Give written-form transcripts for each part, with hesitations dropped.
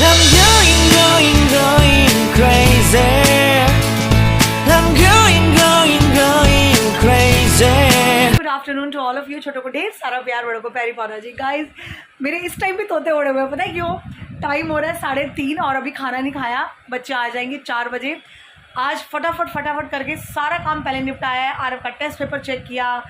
I'm going crazy. I'm going crazy. Good afternoon to all of you. छोटों को ढेर सारा प्यार, बड़ों को प्यारी पौना जी। गाइस मेरे इस टाइम पे तोते उड़े हुए हैं, पता है क्यों? टाइम हो रहा है 3:30 और अभी खाना नहीं खाया। बच्चे आ जाएंगे 4 बजे। आज फटाफट करके सारा काम पहले निपटाया है। आरव का टेस्ट पेपर चेक किया,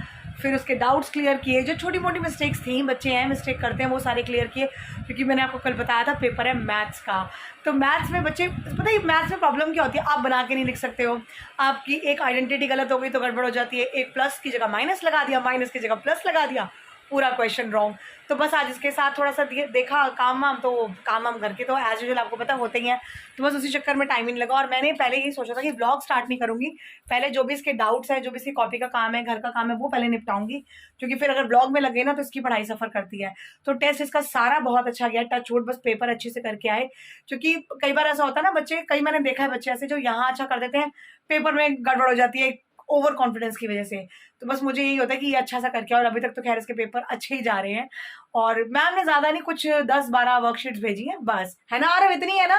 फिर उसके डाउट्स क्लियर किए। जो छोटी मोटी मिस्टेक्स थी, बच्चे हैं मिस्टेक करते हैं, वो सारे क्लियर किए। क्योंकि मैंने आपको कल बताया था पेपर है मैथ्स का। तो मैथ्स में बच्चे, पता है मैथ्स में प्रॉब्लम क्या होती है? आप बना के नहीं लिख सकते हो। आपकी एक आइडेंटिटी गलत हो गई तो गड़बड़ हो जाती है। एक प्लस की जगह माइनस लगा दिया, माइनस की जगह प्लस लगा दिया, पूरा क्वेश्चन रॉन्ग। तो बस आज इसके साथ थोड़ा सा देखा काम वाम, तो काम वाम करके तो एज यूजुअल आपको पता होते ही हैं। तो बस उसी चक्कर में टाइम ही नहीं लगा। और मैंने पहले ही सोचा था कि ब्लॉग स्टार्ट नहीं करूँगी, पहले जो भी इसके डाउट्स हैं, जो भी इसकी कॉपी का काम है, घर का काम है, वो पहले निपटाऊंगी। क्योंकि फिर अगर ब्लॉग में लगे ना तो इसकी पढ़ाई सफ़र करती है। तो टेस्ट इसका सारा बहुत अच्छा गया, टच वुड, बस पेपर अच्छे से करके आए। क्योंकि कई बार ऐसा होता है ना, बच्चे, कई मैंने देखा है बच्चे ऐसे जो यहाँ अच्छा कर देते हैं, पेपर में गड़बड़ हो जाती है ओवर कॉन्फिडेंस की वजह से। तो बस मुझे यही होता है कि ये अच्छा सा करके, और अभी तक तो खैर इसके पेपर अच्छे ही जा रहे हैं। और मैम ने ज़्यादा नहीं, कुछ 10-12 वर्कशीट्स भेजी हैं बस, है ना आरव? इतनी है ना?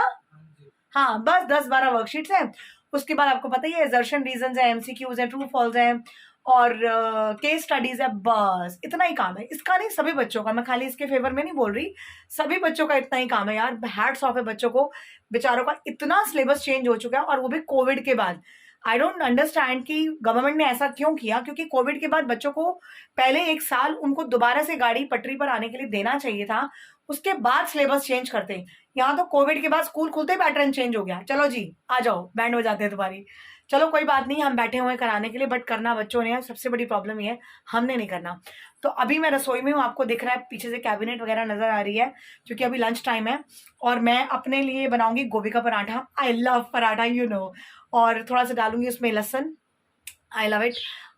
हाँ, बस 10-12 वर्कशीट्स हैं। उसके बाद आपको पता ही है, एजर्शन रीजंस है, एमसीक्यूज है, ट्रू फॉल्स है, और केस स्टडीज है। बस इतना ही काम है इसका। नहीं, सभी बच्चों का, मैं खाली इसके फेवर में नहीं बोल रही, सभी बच्चों का इतना ही काम है यार। हैट्स ऑफ है बच्चों को, बेचारों का इतना सिलेबस चेंज हो चुका है, और वो भी कोविड के बाद। आई डोंट अंडरस्टैंड कि गवर्नमेंट ने ऐसा क्यों किया। क्योंकि कोविड के बाद बच्चों को पहले 1 साल उनको दोबारा से गाड़ी पटरी पर आने के लिए देना चाहिए था, उसके बाद सिलेबस चेंज करते। यहाँ तो कोविड के बाद स्कूल खुलते ही पैटर्न चेंज हो गया। चलो जी आ जाओ, बैंड बजाते हैं तुम्हारी। चलो कोई बात नहीं, हम बैठे हुए हैं कराने के लिए, बट करना बच्चों ने है। सबसे बड़ी प्रॉब्लम ये है, हमने नहीं करना। तो अभी मैं रसोई में हूँ, आपको दिख रहा है पीछे से कैबिनेट वगैरह नजर आ रही है, क्योंकि अभी लंच टाइम है। और मैं अपने लिए बनाऊंगी गोभी का paratha. I love paratha, you know. और थोड़ा सा डालूंगी उसमें लहसन, आई लव इट।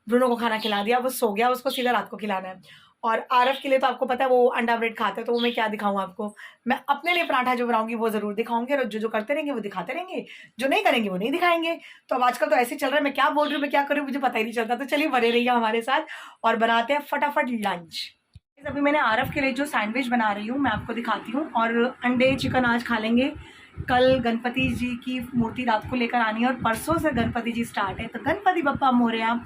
ब्रूनो को खाना खिला दिया, वो सो गया, उसको सीधा रात को खिलाना है। और आरव के लिए तो आपको पता है वो अंडा ब्रेड खाते हैं, तो वो मैं क्या दिखाऊं आपको। मैं अपने लिए पराठा जो बनाऊंगी वो जरूर दिखाऊंगी, और जो जो करते रहेंगे वो दिखाते रहेंगे, जो नहीं करेंगे वो नहीं दिखाएंगे। तो अब आजकल तो ऐसे चल रहा है, मैं क्या बोल रही हूँ, मैं क्या कर रही हूँ, मुझे पता ही नहीं चलता। तो चलिए बने रहिए हमारे साथ, और बनाते हैं फटाफट लंच। अभी मैंने आरव के लिए जो सैंडविच बना रही हूँ मैं आपको दिखाती हूँ। और अंडे चिकन आज खा लेंगे। कल गणपति जी की मूर्ति रात को लेकर आनी है, और परसों से गणपति जी स्टार्ट है। तो गणपति बप्पा मोरया।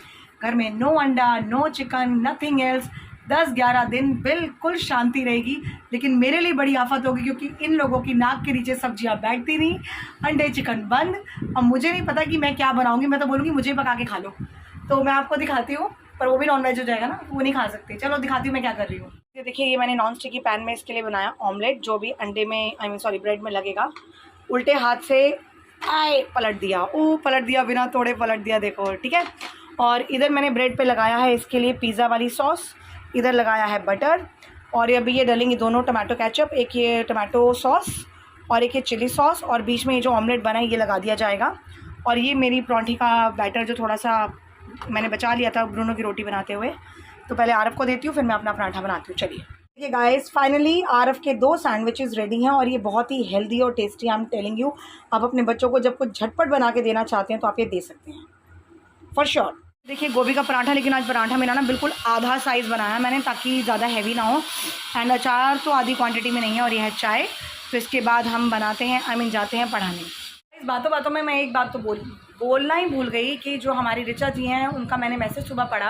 घर में नो अंडा, नो चिकन, नथिंग एल्स। 10-11 दिन बिल्कुल शांति रहेगी। लेकिन मेरे लिए बड़ी आफत होगी, क्योंकि इन लोगों की नाक के नीचे सब्जियां बैठती नहीं। अंडे चिकन बंद। अब मुझे नहीं पता कि मैं क्या बनाऊंगी, मैं तो बोलूँगी मुझे पका के खा लो। तो मैं आपको दिखाती हूँ, पर वो भी नॉन वेज हो जाएगा ना, वो नहीं खा सकते। चलो दिखाती हूँ मैं क्या कर रही हूँ। ये देखिए, ये मैंने नॉन स्टिकी पैन में इसके लिए बनाया ऑमलेट, जो भी अंडे में, आई मीन सॉरी ब्रेड में लगेगा। उल्टे हाथ से आए पलट दिया, पलट दिया, बिना तोड़े पलट दिया, देखो ठीक है। और इधर मैंने ब्रेड पे लगाया है इसके लिए पिज़्ज़ा वाली सॉस, इधर लगाया है बटर। और अभी ये डालेंगे दोनों टमाटो केचप, एक ये टमाटो सॉस और एक ये चिली सॉस, और बीच में ये जो ऑमलेट बना है ये लगा दिया जाएगा। और ये मेरी परांठी का बैटर जो थोड़ा सा मैंने बचा लिया था ब्रूनो की रोटी बनाते हुए, तो पहले आरव को देती हूँ, फिर मैं अपना पराठा बनाती हूँ। चलिए देखिए गाइस, फाइनली आरव के 2 सैंडविचेस रेडी हैं, और ये बहुत ही हेल्दी और tasty, I am telling you. आप अपने बच्चों को जब कुछ झटपट बना के देना चाहते हैं तो आप ये दे सकते हैं फॉर श्योर। देखिए गोभी का पराठा, लेकिन आज पराठा मेरा ना बिल्कुल आधा साइज़ बनाया मैंने, ताकि ज़्यादा हैवी ना हो। एंड अचार तो आधी क्वांटिटी में नहीं है, और यह है चाय। तो इसके बाद हम बनाते हैं, आई मीन जाते हैं पढ़ाने। इस बातों में मैं एक बात तो बोलना ही भूल गई कि जो हमारी ऋचा जी हैं, उनका मैंने मैसेज सुबह पढ़ा,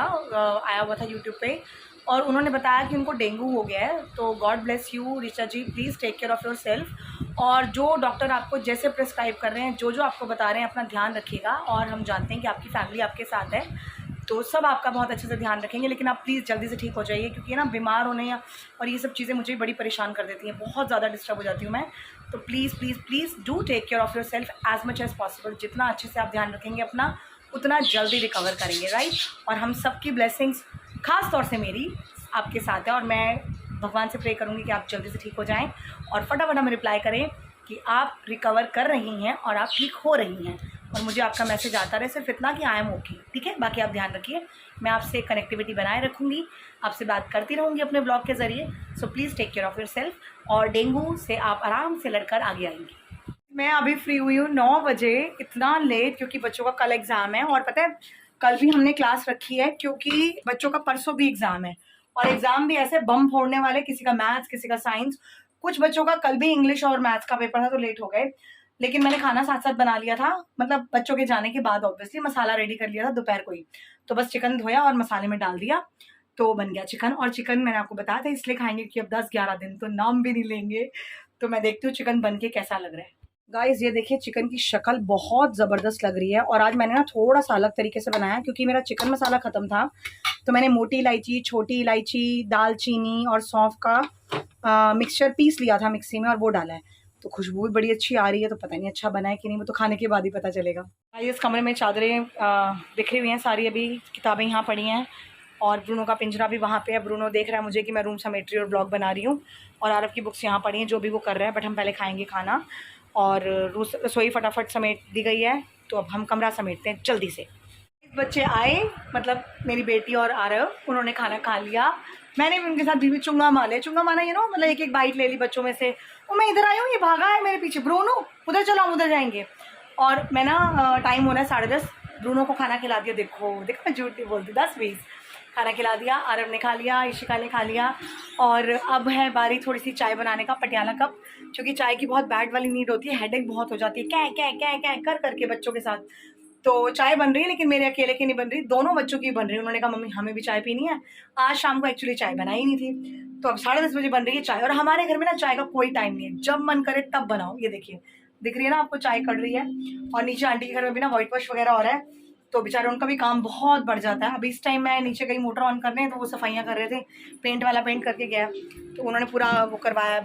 आया हुआ था यूट्यूब पे, और उन्होंने बताया कि उनको डेंगू हो गया है। तो God bless you Richa ji, please take care of your self. और जो डॉक्टर आपको जैसे प्रिस्क्राइब कर रहे हैं, जो जो आपको बता रहे हैं, अपना ध्यान रखिएगा। और हम जानते हैं कि आपकी फैमिली आपके साथ है, तो सब आपका बहुत अच्छे से ध्यान रखेंगे। लेकिन आप प्लीज़ जल्दी से ठीक हो जाइए, क्योंकि ना बीमार होने और ये सब चीज़ें मुझे बड़ी परेशान कर देती हैं, बहुत ज़्यादा डिस्टर्ब हो जाती हूँ मैं। तो please please please do take care of your self as much as possible. जितना अच्छे से आप ध्यान रखेंगे अपना, उतना जल्दी रिकवर करेंगे, राइट। और हम सबकी ब्लेसिंग्स ख़ास तौर से मेरी आपके साथ है, और मैं भगवान से प्रे करूँगी कि आप जल्दी से ठीक हो जाएँ, और फटाफट हमें रिप्लाई करें कि आप रिकवर कर रही हैं और आप ठीक हो रही हैं। और मुझे आपका मैसेज आता रहे, सिर्फ इतना कि आई एम ओके, ठीक है। बाकी आप ध्यान रखिए, मैं आपसे कनेक्टिविटी बनाए रखूँगी, आपसे बात करती रहूँगी अपने ब्लॉग के ज़रिए। So please take care of your self, और डेंगू से आप आराम से लड़कर आगे आएंगी। मैं अभी फ्री हुई हूँ 9 बजे, इतना लेट, क्योंकि बच्चों का कल एग्ज़ाम है। और पता है कल भी हमने क्लास रखी है, क्योंकि बच्चों का परसों भी एग्ज़ाम है। और एग्ज़ाम भी ऐसे बम फोड़ने वाले, किसी का मैथ्स, किसी का साइंस, कुछ बच्चों का कल भी इंग्लिश और मैथ्स का पेपर था तो लेट हो गए, लेकिन मैंने खाना साथ साथ बना लिया था, मतलब बच्चों के जाने के बाद ऑब्वियसली मसाला रेडी कर लिया था दोपहर को ही। तो बस चिकन धोया और मसाले में डाल दिया तो बन गया चिकन। और चिकन मैंने आपको बताया था इसलिए खाएंगे कि अब 10-11 दिन तो नाम भी नहीं लेंगे। तो मैं देखती हूँ चिकन बन के कैसा लग रहा है। गाइस ये देखिए चिकन की शक्ल बहुत ज़बरदस्त लग रही है। और आज मैंने ना थोड़ा सा अलग तरीके से बनाया क्योंकि मेरा चिकन मसाला ख़त्म था, तो मैंने मोटी इलायची, छोटी इलायची, दालचीनी और सौंफ का मिक्सचर पीस लिया था मिक्सी में और वो डाला है। तो खुशबू भी बड़ी अच्छी आ रही है, तो पता नहीं अच्छा बना है कि नहीं, वो तो खाने के बाद ही पता चलेगा। इस कमरे में चादरें बिखरी हुई हैं सारी, अभी किताबें यहाँ पड़ी हैं और ब्रूनो का पिंजरा भी वहाँ पे है। ब्रूनो देख रहा है मुझे कि मैं रूम समेट रही हूँ और ब्लॉग बना रही हूँ, और आरव की बुक्स यहाँ पड़ी हैं, जो भी वो कर रहा है। बट हम पहले खाएंगे खाना, और रसोई फटाफट समेट दी गई है, तो अब हम कमरा समेटते हैं जल्दी से। बच्चे आए, मतलब मेरी बेटी और आरव, उन्होंने खाना खा लिया। मैंने भी उनके साथ भी चुंगा मारे, चुंगा माना ये नो, मतलब एक एक बाइट ले ली बच्चों में से। और मैं इधर आई हूँ, ये भागा है मेरे पीछे, ब्रूनो उधर चलो हम उधर जाएंगे। और मैं ना टाइम हो रहा है 10:30, ब्रूनो को खाना खिला दिया। देखो देखो मैं झूठ नहीं बोलती, 10-20 खाना खिला दिया। आरव ने खा लिया, इशिका ने खा लिया, और अब है बारी थोड़ी सी चाय बनाने का, पटियाला कप, क्योंकि चाय की बहुत बैड वाली नीड होती है, हेडेक बहुत हो जाती है कै कै कै कै कर करके बच्चों के साथ। तो चाय बन रही है, लेकिन मेरे अकेले की नहीं बन रही, दोनों बच्चों की बन रही है। उन्होंने कहा मम्मी हमें भी चाय पीनी है। आज शाम को एक्चुअली चाय बनाई नहीं थी, तो अब 10:30 बजे बन रही है चाय। और हमारे घर में ना चाय का कोई टाइम नहीं है, जब मन करे तब बनाओ। ये देखिए दिख रही है ना आपको, चाय कड़ रही है। और नीचे आंटी के घर में भी ना व्हाइट वॉश वगैरह हो रहा है, तो बेचारे उनका भी काम बहुत बढ़ जाता है। अभी इस टाइम मैं नीचे गई मोटर ऑन करने, तो वो सफाइयाँ कर रहे थे, पेंट वाला पेंट करके गया, तो उन्होंने पूरा वो करवाया,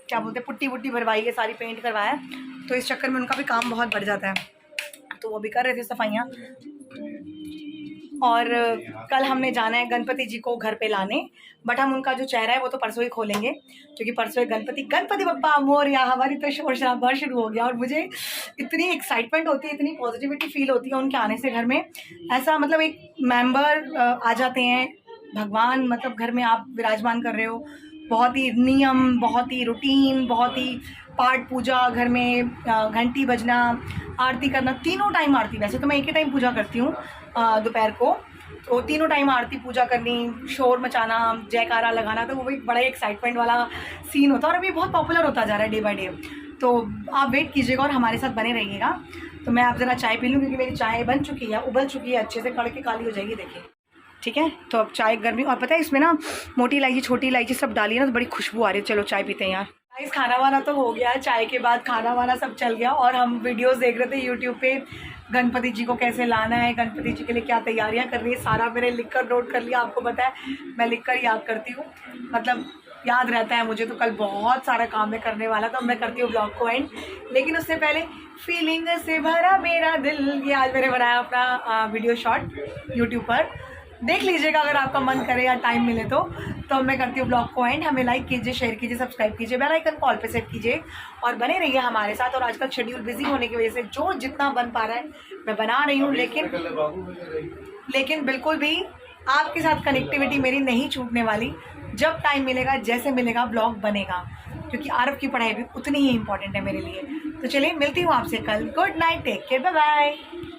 क्या बोलते हैं, पुट्टी वुट्टी भरवाई है, सारी पेंट करवाया, तो इस चक्कर में उनका भी काम बहुत बढ़ जाता है, तो वो भी कर रहे थे सफाइयाँ। और कल हमने जाना है गणपति जी को घर पे लाने, बट हम उनका जो चेहरा है वो तो परसों ही खोलेंगे, क्योंकि परसों ही गणपति बप्पा मोरया, हमारी तो शोर शराबा शुरू हो गया। और मुझे इतनी एक्साइटमेंट होती है, इतनी पॉजिटिविटी फील होती है उनके आने से घर में। ऐसा मतलब एक मेंबर आ जाते हैं, भगवान मतलब घर में आप विराजमान कर रहे हो, बहुत ही नियम, बहुत ही रूटीन, बहुत ही पाठ पूजा, घर में घंटी बजना, आरती करना, तीनों टाइम आरती। वैसे तो मैं एक ही टाइम पूजा करती हूँ दोपहर को, तो तीनों टाइम आरती पूजा करनी, शोर मचाना, जयकारा लगाना, तो वो भी बड़ा ही एक्साइटमेंट वाला सीन होता है। और अभी बहुत पॉपुलर होता जा रहा है डे बाय डे, तो आप वेट कीजिएगा और हमारे साथ बने रहिएगा। तो मैं आप ज़रा चाय पी लूँ, क्योंकि मेरी चाय बन चुकी है, उबल चुकी है, अच्छे से कड़के काली हो जाएगी, देखिए ठीक है। तो अब चाय गर्मी, और पता है इसमें ना मोटी इलायची, छोटी इलायची सब डाली है ना, तो बड़ी खुशबू आ रही है। चलो चाय पीते हैं यार। गाइस खाना वाना तो हो गया, चाय के बाद खाना वाना सब चल गया, और हम वीडियोस देख रहे थे यूट्यूब पे, गणपति जी को कैसे लाना है, गणपति जी के लिए क्या तैयारियां कर रही है, सारा मैंने लिख कर नोट कर लिया। आपको पता है मैं लिख कर याद करती हूँ, मतलब याद रहता है मुझे। तो कल बहुत सारा काम है करने वाला, तो मैं करती हूँ ब्लॉग को एंड। लेकिन उससे पहले फीलिंग से भरा मेरा दिल, ये आज मैंने बनाया अपना वीडियो शॉर्ट यूट्यूब पर, देख लीजिएगा अगर आपका मन करे या टाइम मिले तो। मैं करती हूँ ब्लॉग को एंड। हमें लाइक कीजिए, शेयर कीजिए, सब्सक्राइब कीजिए, बेल आइकन कॉल पे सेट कीजिए, और बने रहिए हमारे साथ। और आजकल शेड्यूल बिजी होने की वजह से जो जितना बन पा रहा है मैं बना रही हूँ, लेकिन बिल्कुल भी आपके साथ कनेक्टिविटी मेरी नहीं छूटने वाली। जब टाइम मिलेगा, जैसे मिलेगा, ब्लॉग बनेगा, क्योंकि आरव की पढ़ाई भी उतनी ही इंपॉर्टेंट है मेरे लिए। तो चलिए मिलती हूँ आपसे कल। Good night, take care, bye bye.